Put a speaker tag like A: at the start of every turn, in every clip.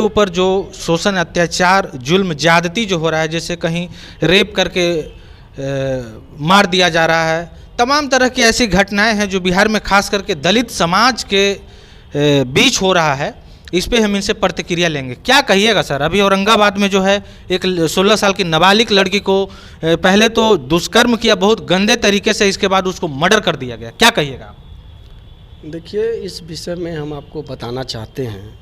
A: ऊपर जो शोषण, अत्याचार, जुल्म, ज्यादती जो हो रहा है, जैसे कहीं रेप करके मार दिया जा रहा है, तमाम तरह की ऐसी घटनाएं हैं जो बिहार में खास करके दलित समाज के बीच हो रहा है। इस पे हम इनसे प्रतिक्रिया लेंगे। क्या कहिएगा सर? अभी औरंगाबाद में जो है एक 16 साल की नाबालिग लड़की को पहले तो दुष्कर्म किया बहुत गंदे तरीके से, इसके बाद उसको मर्डर कर दिया गया। क्या कहिएगा आप?
B: देखिए, इस विषय में हम आपको बताना चाहते हैं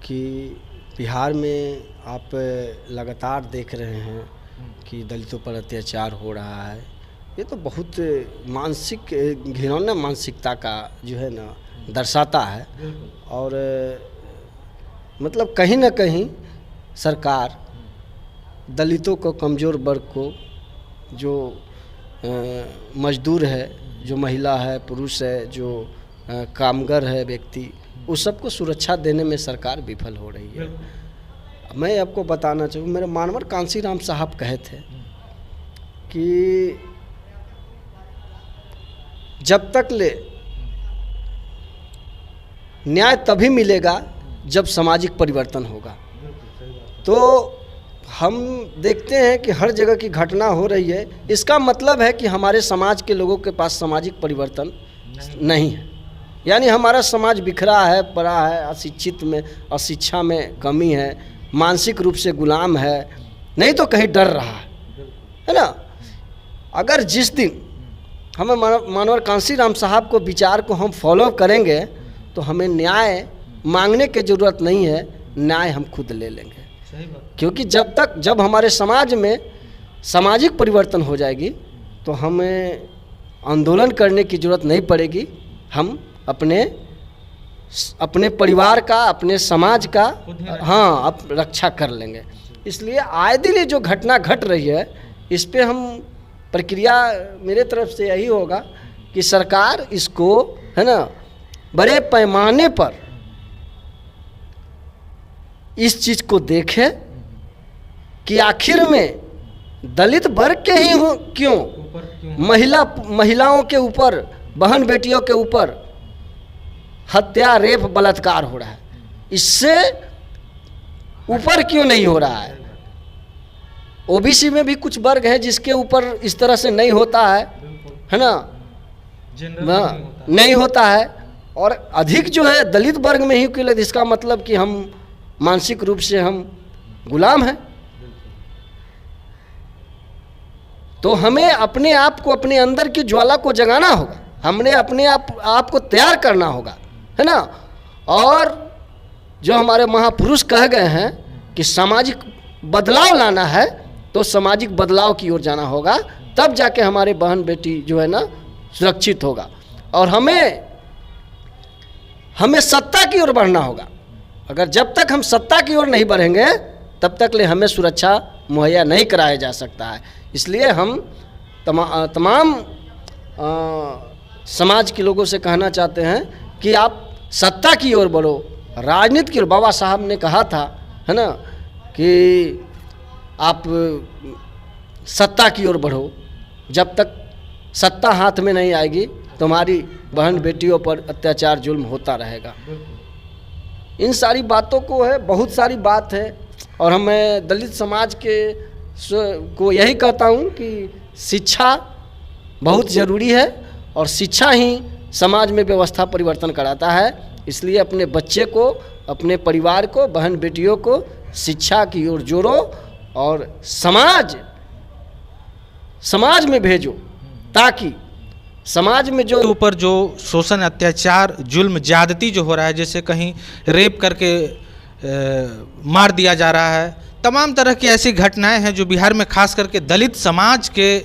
B: कि बिहार में आप लगातार देख रहे हैं कि दलितों पर अत्याचार हो रहा है। ये तो बहुत मानसिक घिनौना मानसिकता का जो है ना दर्शाता है। और मतलब कहीं ना कहीं सरकार दलितों को, कमज़ोर वर्ग को, जो मजदूर है, जो महिला है, पुरुष है, जो कामगर है व्यक्ति, उस सबको सुरक्षा देने में सरकार विफल हो रही है। मैं आपको बताना चाहूँ, मेरे मानवर कांसीराम साहब कहे थे कि जब तक ले न्याय तभी मिलेगा जब सामाजिक परिवर्तन होगा। तो हम देखते हैं कि हर जगह की घटना हो रही है। इसका मतलब है कि हमारे समाज के लोगों के पास सामाजिक परिवर्तन नहीं है, यानी हमारा समाज बिखरा है, पड़ा है, अशिक्षित में, अशिक्षा में कमी है, मानसिक रूप से गुलाम है, नहीं तो कहीं डर रहा है ना। अगर जिस दिन हमें मानवर कांसीराम साहब को विचार को हम फॉलो करेंगे तो हमें न्याय मांगने की ज़रूरत नहीं है, न्याय हम खुद ले लेंगे। क्योंकि जब हमारे समाज में सामाजिक परिवर्तन हो जाएगी तो हमें आंदोलन करने की ज़रूरत नहीं पड़ेगी। हम अपने परिवार का, अपने समाज का अब रक्षा कर लेंगे। इसलिए आए दिन ये जो घटना घट रही है, इस पे हम प्रक्रिया मेरे तरफ से यही होगा कि सरकार इसको है ना बड़े पैमाने पर इस चीज़ को देखे कि आखिर में दलित वर्ग के ही हो क्यों, महिलाओं के ऊपर, बहन बेटियों के ऊपर हत्या, रेप, बलात्कार हो रहा है, इससे ऊपर क्यों नहीं हो रहा है। ओबीसी में भी कुछ वर्ग है जिसके ऊपर इस तरह से नहीं होता है ना, नहीं होता है। और अधिक जो है दलित वर्ग में ही क्यों, इसका मतलब कि हम मानसिक रूप से हम गुलाम हैं। तो हमें अपने आप को, अपने अंदर की ज्वाला को जगाना होगा, हमने अपने आप को तैयार करना होगा, है ना। और जो हमारे महापुरुष कह गए हैं कि सामाजिक बदलाव लाना है, तो सामाजिक बदलाव की ओर जाना होगा, तब जाके हमारे बहन बेटी जो है ना सुरक्षित होगा। और हमें सत्ता की ओर बढ़ना होगा। अगर जब तक हम सत्ता की ओर नहीं बढ़ेंगे तब तक ले हमें सुरक्षा मुहैया नहीं कराया जा सकता है। इसलिए हम तमाम समाज के लोगों से कहना चाहते हैं कि आप सत्ता की ओर बढ़ो, राजनीति की ओर। बाबा साहब ने कहा था, है ना, कि आप सत्ता की ओर बढ़ो। जब तक सत्ता हाथ में नहीं आएगी तुम्हारी बहन बेटियों पर अत्याचार, जुल्म होता रहेगा। इन सारी बातों को है, बहुत सारी बात है। और मैं दलित समाज को यही कहता हूँ कि शिक्षा बहुत ज़रूरी है और शिक्षा ही समाज में व्यवस्था परिवर्तन कराता है। इसलिए अपने बच्चे को, अपने परिवार को, बहन बेटियों को शिक्षा की ओर जोड़ो और समाज में भेजो, ताकि समाज में जो
A: ऊपर जो शोषण, अत्याचार, जुल्म, ज्यादती जो हो रहा है, जैसे कहीं रेप करके मार दिया जा रहा है, तमाम तरह की ऐसी घटनाएं हैं जो बिहार में खास करके दलित समाज के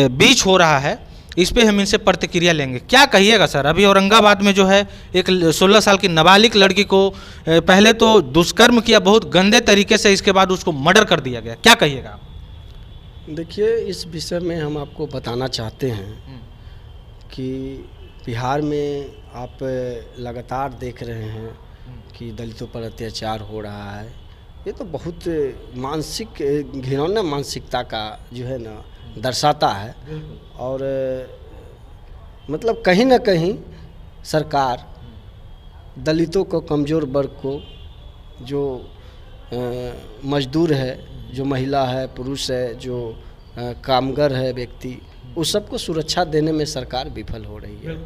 A: बीच हो रहा है। इस पे हम इनसे प्रतिक्रिया लेंगे। क्या कहिएगा सर? अभी औरंगाबाद में जो है एक 16 साल की नाबालिग लड़की को पहले तो दुष्कर्म किया बहुत गंदे तरीके से, इसके बाद उसको मर्डर कर दिया गया। क्या कहिएगा आप?
B: देखिए, इस विषय में हम आपको बताना चाहते हैं कि बिहार में आप लगातार देख रहे हैं कि दलितों पर अत्याचार हो रहा है। ये तो बहुत मानसिक घिनौना मानसिकता का जो है ना दर्शाता है। और मतलब कहीं ना कहीं सरकार दलितों को, कमज़ोर वर्ग को, जो मजदूर है, जो महिला है, पुरुष है, जो कामगर है व्यक्ति, उस सबको सुरक्षा देने में सरकार विफल हो रही है।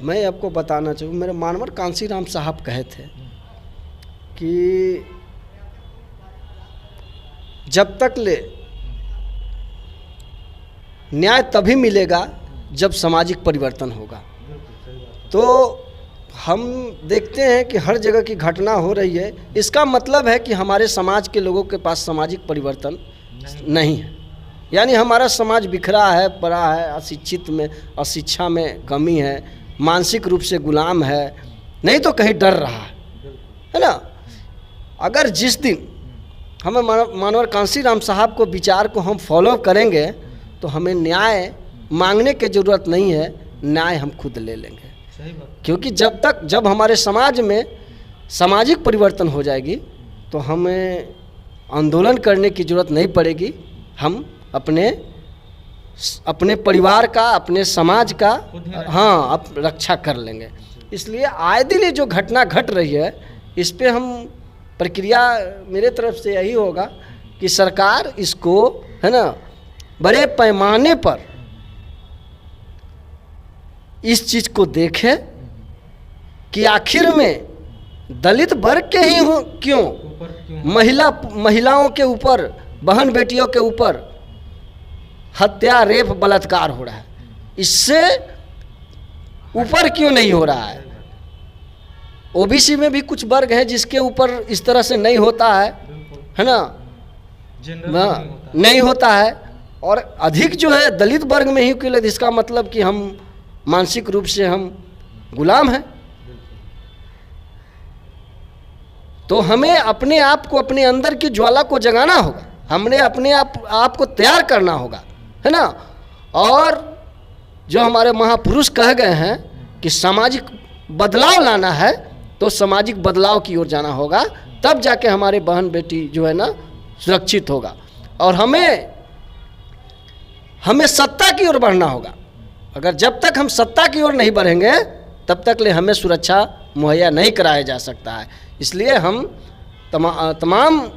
B: मैं आपको बताना चाहूँ, मेरे मानवर कांसीराम साहब कहे थे कि जब तक ले न्याय तभी मिलेगा जब सामाजिक परिवर्तन होगा। तो हम देखते हैं कि हर जगह की घटना हो रही है, इसका मतलब है कि हमारे समाज के लोगों के पास सामाजिक परिवर्तन नहीं है। यानी हमारा समाज बिखरा है, पड़ा है, अशिक्षित में, अशिक्षा में कमी है, मानसिक रूप से गुलाम है, नहीं तो कहीं डर रहा है ना। अगर जिस दिन हमें मानवर कांसीराम साहब को विचार को हम फॉलो करेंगे तो हमें न्याय मांगने की ज़रूरत नहीं है, न्याय हम खुद ले लेंगे। क्योंकि जब हमारे समाज में सामाजिक परिवर्तन हो जाएगी तो हमें आंदोलन करने की ज़रूरत नहीं पड़ेगी। हम अपने परिवार का, अपने समाज का रक्षा कर लेंगे। इसलिए आए दिन ये जो घटना घट रही है, इस पे हम प्रक्रिया मेरे तरफ से यही होगा कि सरकार इसको, है ना, बड़े पैमाने पर इस चीज़ को देखे कि आखिर में दलित वर्ग के ही हो क्यों, महिलाओं के ऊपर, बहन बेटियों के ऊपर हत्या, रेप, बलात्कार हो रहा है, इससे ऊपर क्यों नहीं हो रहा है। ओबीसी में भी कुछ वर्ग है जिसके ऊपर इस तरह से नहीं होता है ना, नहीं होता है। और अधिक जो है दलित वर्ग में ही क्यों, इसका मतलब कि हम मानसिक रूप से हम गुलाम हैं। तो हमें अपने आप को, अपने अंदर की ज्वाला को जगाना होगा, हमने अपने आप को तैयार करना होगा, है ना। और जो हमारे महापुरुष कह गए हैं कि सामाजिक बदलाव लाना है, तो सामाजिक बदलाव की ओर जाना होगा, तब जाके हमारे बहन बेटी जो है ना सुरक्षित होगा। और हमें सत्ता की ओर बढ़ना होगा। अगर जब तक हम सत्ता की ओर नहीं बढ़ेंगे तब तक ले हमें सुरक्षा मुहैया नहीं कराया जा सकता है। इसलिए हम तमाम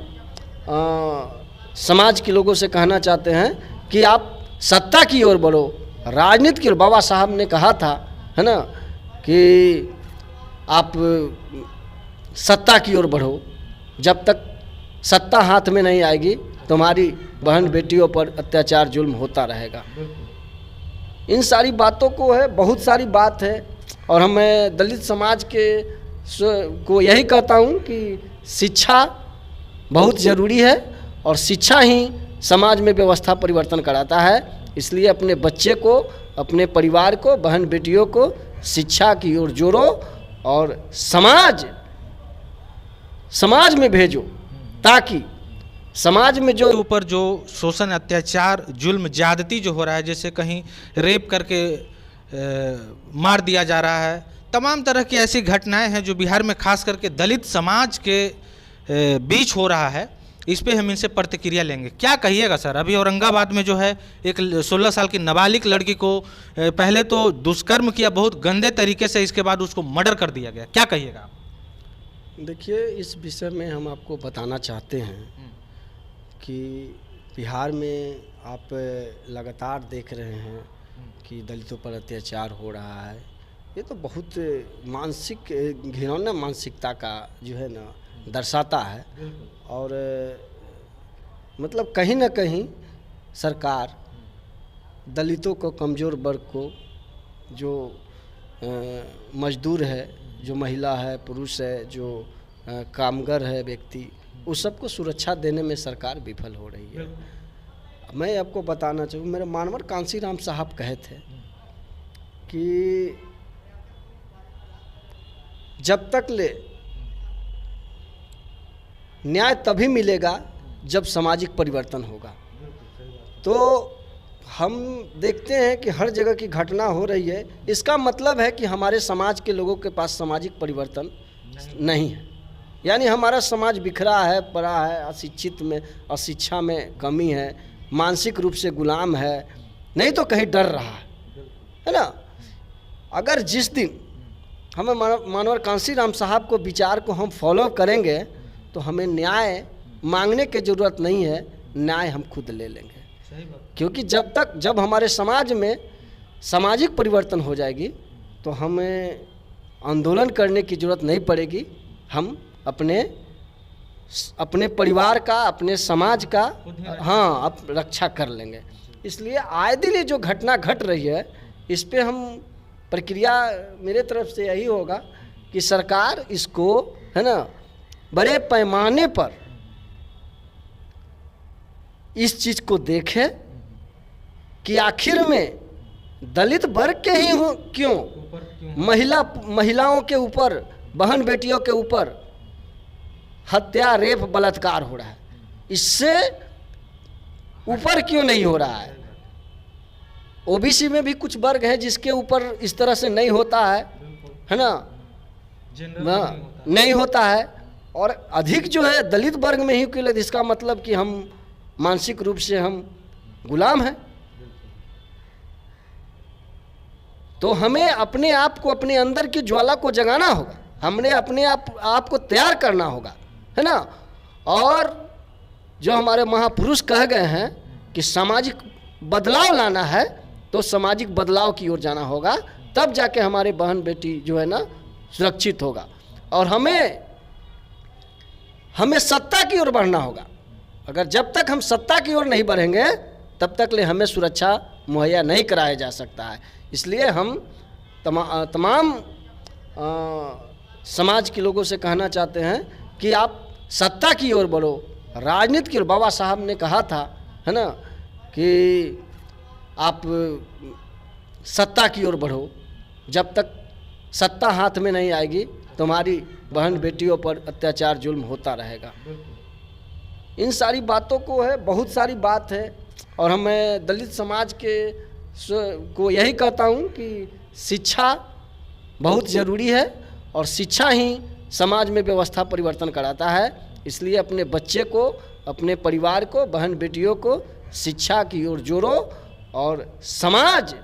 B: समाज के लोगों से कहना चाहते हैं कि आप सत्ता की ओर बढ़ो, राजनीति की ओर। बाबा साहब ने कहा था, है ना, कि आप सत्ता की ओर बढ़ो, जब तक सत्ता हाथ में नहीं आएगी तुम्हारी बहन बेटियों पर अत्याचार, जुल्म होता रहेगा। इन सारी बातों को है, बहुत सारी बात है। और मैं दलित समाज को यही कहता हूँ कि शिक्षा बहुत ज़रूरी है और शिक्षा ही समाज में व्यवस्था परिवर्तन कराता है। इसलिए अपने बच्चे को, अपने परिवार को, बहन बेटियों को शिक्षा की ओर जोड़ो और समाज में भेजो, ताकि समाज में जो
A: ऊपर जो शोषण, अत्याचार, जुल्म, ज्यादती जो हो रहा है, जैसे कहीं रेप करके मार दिया जा रहा है, तमाम तरह की ऐसी घटनाएं हैं जो बिहार में खास करके दलित समाज के बीच हो रहा है। इस पे हम इनसे प्रतिक्रिया लेंगे। क्या कहिएगा सर? अभी औरंगाबाद में जो है एक 16 साल की नाबालिग लड़की को पहले तो दुष्कर्म किया बहुत गंदे तरीके से, इसके बाद उसको मर्डर कर दिया गया। क्या कहिएगा आप?
B: देखिए, इस विषय में हम आपको बताना चाहते हैं कि बिहार में आप लगातार देख रहे हैं कि दलितों पर अत्याचार हो रहा है। ये तो बहुत मानसिक, घिनौना मानसिकता का जो है ना दर्शाता है। और मतलब कहीं ना कहीं सरकार दलितों को, कमज़ोर वर्ग को, जो मजदूर है, जो महिला है, पुरुष है, जो कामगर है व्यक्ति, उस सबको सुरक्षा देने में सरकार विफल हो रही है। मैं आपको बताना चाहूँ, मेरे मानवर कांसीराम साहब कहे थे कि जब तक ले न्याय तभी मिलेगा जब सामाजिक परिवर्तन होगा। तो हम देखते हैं कि हर जगह की घटना हो रही है, इसका मतलब है कि हमारे समाज के लोगों के पास सामाजिक परिवर्तन नहीं है। यानी हमारा समाज बिखरा है, पड़ा है, अशिक्षित में, अशिक्षा में कमी है, मानसिक रूप से गुलाम है, नहीं तो कहीं डर रहा है ना। अगर जिस दिन हमें मानवर कांसीराम साहब को विचार को हम फॉलो करेंगे तो हमें न्याय मांगने की ज़रूरत नहीं है, न्याय हम खुद ले लेंगे।
A: सही बात।
B: क्योंकि जब हमारे समाज में सामाजिक परिवर्तन हो जाएगी तो हमें आंदोलन करने की ज़रूरत नहीं पड़ेगी। हम अपने परिवार का, अपने समाज का रक्षा कर लेंगे। इसलिए आए दिन ये जो घटना घट रही है, इस पे हम प्रक्रिया मेरे तरफ से यही होगा कि सरकार इसको, है ना, बड़े पैमाने पर इस चीज़ को देखे कि आखिर में दलित वर्ग के ही हो क्यों, महिलाओं के ऊपर, बहन बेटियों के ऊपर हत्या, रेप, बलात्कार हो रहा है, इससे ऊपर क्यों नहीं हो रहा है। ओबीसी में भी कुछ वर्ग है जिसके ऊपर इस तरह से नहीं होता है ना, नहीं होता है। और अधिक जो है दलित वर्ग में ही क्यों, इसका मतलब कि हम मानसिक रूप से हम गुलाम हैं। तो हमें अपने आप को, अपने अंदर की ज्वाला को जगाना होगा, हमने अपने आप को तैयार करना होगा, है ना। और जो हमारे महापुरुष कह गए हैं कि सामाजिक बदलाव लाना है तो सामाजिक बदलाव की ओर जाना होगा, तब जाके हमारे बहन बेटी जो है ना सुरक्षित होगा। और हमें सत्ता की ओर बढ़ना होगा। अगर जब तक हम सत्ता की ओर नहीं बढ़ेंगे तब तक ले हमें सुरक्षा मुहैया नहीं कराया जा सकता है। इसलिए हम तमाम समाज के लोगों से कहना चाहते हैं कि आप सत्ता की ओर बढ़ो, राजनीति की ओर। बाबा साहब ने कहा था, है ना, कि आप सत्ता की ओर बढ़ो। जब तक सत्ता हाथ में नहीं आएगी तुम्हारी बहन बेटियों पर अत्याचार, जुल्म होता रहेगा। इन सारी बातों को है, बहुत सारी बात है। और मैं दलित समाज को यही कहता हूँ कि शिक्षा बहुत ज़रूरी है और शिक्षा ही समाज में व्यवस्था परिवर्तन कराता है। इसलिए अपने बच्चे को, अपने परिवार को, बहन बेटियों को शिक्षा की ओर जोड़ो और समाज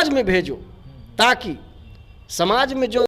B: में भेजो, ताकि समाज में जो